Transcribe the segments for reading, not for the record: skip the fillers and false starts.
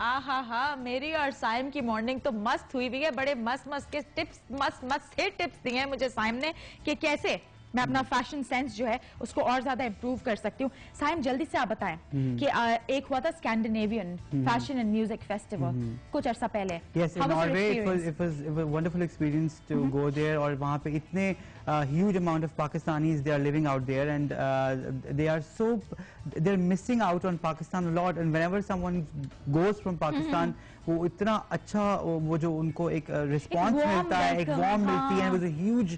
आहा मेरी और साइम की मॉर्निंग तो मस्त हुई हुई है। बड़े मस्त मस्त के टिप्स, मस्त से टिप्स दिए हैं मुझे साइम ने कि कैसे मैं अपना फैशन सेंस जो है उसको और ज्यादा इंप्रूव कर सकती हूँ। साइम जल्दी से आप बताएं कि एक हुआ था Scandinavian fashion and music festival कुछ अर्सा पहले। Yes, in Norway it was a wonderful experience to go there, और वहाँ पे इतने huge amount of Pakistanis they are living out there, and they're missing out on Pakistan a lot, and whenever someone goes from Pakistan वो इतना अच्छा वो जो उनको एक रिस्पॉन्स मिलता है, एक वार्म मिलती है। It was a huge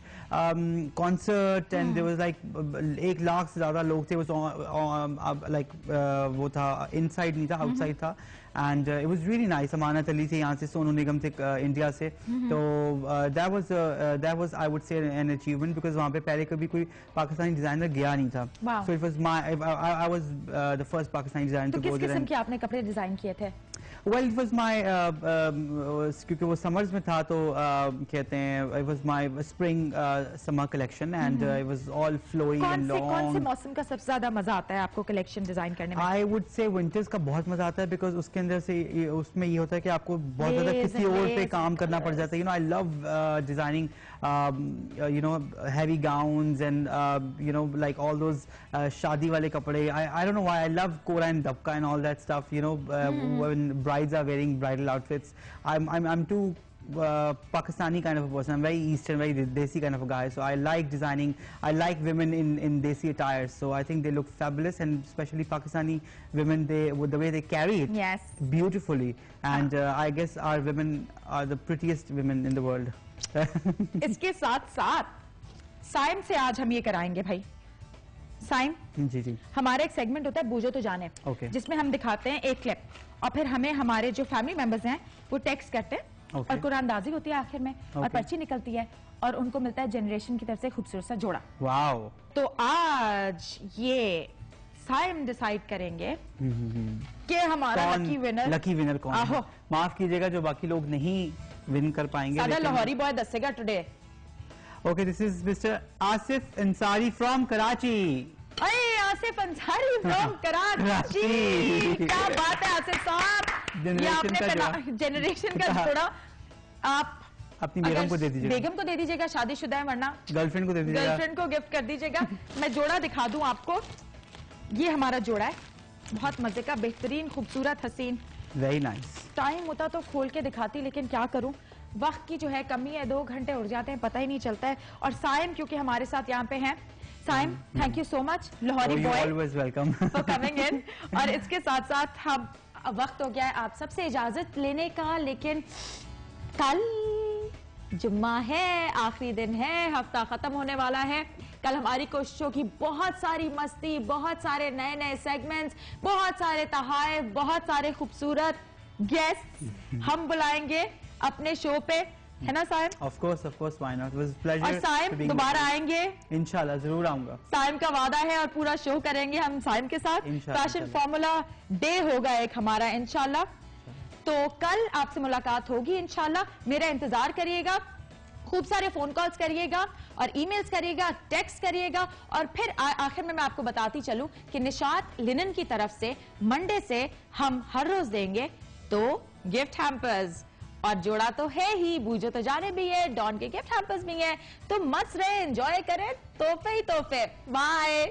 concert and there was like 1 lakh से ज्यादा लोग थे। like वो था inside नहीं था, outside था, and it was really nice। Amanat Ali थे यहाँ से, सोनू निगम थे इंडिया से, तो that was I would say an achievement because वहाँ पे पहले कभी कोई पाकिस्तानी डिजाइनर गया नहीं था। So it was I was the first Pakistani designer to go there। किस किस्म के आपने कपड़े डिजाइन किए थे? Well, it was my क्योंकि वो summers में था, तो कहते हैं it was my spring summer collection and it was all flowy and long। कौन से मौसम का सबसे ज्यादा मजा आता है आपको कलेक्शन डिजाइन करने में? I would say winters का बहुत मजा आता है because उसके अंदर से उसमें ये होता है कि आपको बहुत ज्यादा किसी और पे काम करना पड़ जाता है। You know, I love designing you know heavy gowns and you know like all those शादी वाले कपड़े। I don't know why I love kora and dabka and all that stuff, you know, when brides are wearing bridal outfits। I'm too Pakistani kind of a person। I'm very Eastern, very desi kind of a guy, so I like designing। I like women in desi attire, so I think they look fabulous, and especially Pakistani women, with the way they carry it, yes, beautifully, and I guess our women are the prettiest women in the world। इसके साथ साथ साइम से आज हम ये कराएंगे भाई। साइम जी हमारा एक सेगमेंट होता है बूझो तो जाने, जिसमें हम दिखाते हैं एक क्लिप और फिर हमें हमारे जो फैमिली मेंबर्स हैं वो टेक्स्ट करते हैं और कुरानदाजी होती है आखिर में और पर्ची निकलती है और उनको मिलता है जनरेशन की तरफ से खूबसूरत सा जोड़ा। वाओ। तो आज ये साइम डिसाइड करेंगे कि हमारा लकी विनर कौन है। माफ कीजिएगा जो बाकी लोग नहीं विन कर पाएंगे। सादा लाहौरी बॉय दसेगा today. Okay, this is Mr. Asif Ansari from Karachi। अरे आसिफ अंसारी फ्रॉम कराची, क्या बात है आसिफ साहब। जनरेशन का जोड़ा आप अपनी बेगम को दे दीजिएगा। बेगम को दे दीजिएगा, शादीशुदा है, वरना गर्लफ्रेंड को दे दीजिएगा। गर्लफ्रेंड को गिफ्ट कर दीजिएगा। मैं जोड़ा दिखा दूं आपको, ये हमारा जोड़ा है, बहुत मजे का, बेहतरीन, खूबसूरत, हसीन। Very nice. टाइम होता तो खोल के दिखाती, लेकिन क्या करूं, वक्त की जो है कमी है, 2 घंटे उड़ जाते हैं, पता ही नहीं चलता है। और साइम क्योंकि हमारे साथ यहाँ पे हैं, Saim thank you so much Lahori boy always welcome for coming in. और इसके साथ साथ हम वक्त हो गया है आप सबसे इजाजत लेने का, लेकिन कल जुम्मा है, आखिरी दिन है, हफ्ता खत्म होने वाला है। कल हमारी कोशिशों की बहुत सारी मस्ती, बहुत सारे नए नए सेगमेंट्स, बहुत सारे तहाइफ, बहुत सारे खूबसूरत गेस्ट हम बुलाएंगे अपने शो पे, है ना Saim? Of course, why not? It was a pleasure। और साइम दोबारा आएंगे, इंशाल्लाह जरूर आऊंगा। साइम का वादा है और पूरा शो करेंगे हम साइम के साथ। फैशन फॉर्मूला डे होगा एक हमारा इंशाल्लाह। तो कल आपसे मुलाकात होगी इंशाल्लाह। मेरा इंतजार करिएगा, खूब सारे फोन कॉल्स करिएगा और ईमेल्स करिएगा, टेक्स्ट करिएगा। और फिर आखिर में मैं आपको बताती चलूं कि निशात लिनन की तरफ से मंडे से हम हर रोज देंगे 2 गिफ्ट हैम्पर्स, और जोड़ा तो है ही, बूझो तो जाने भी है, डॉन के गिफ्ट हैम्पर्स भी है। तो मस्त रहे, एंजॉय करें, तोहफे ही तोहफे। बाय।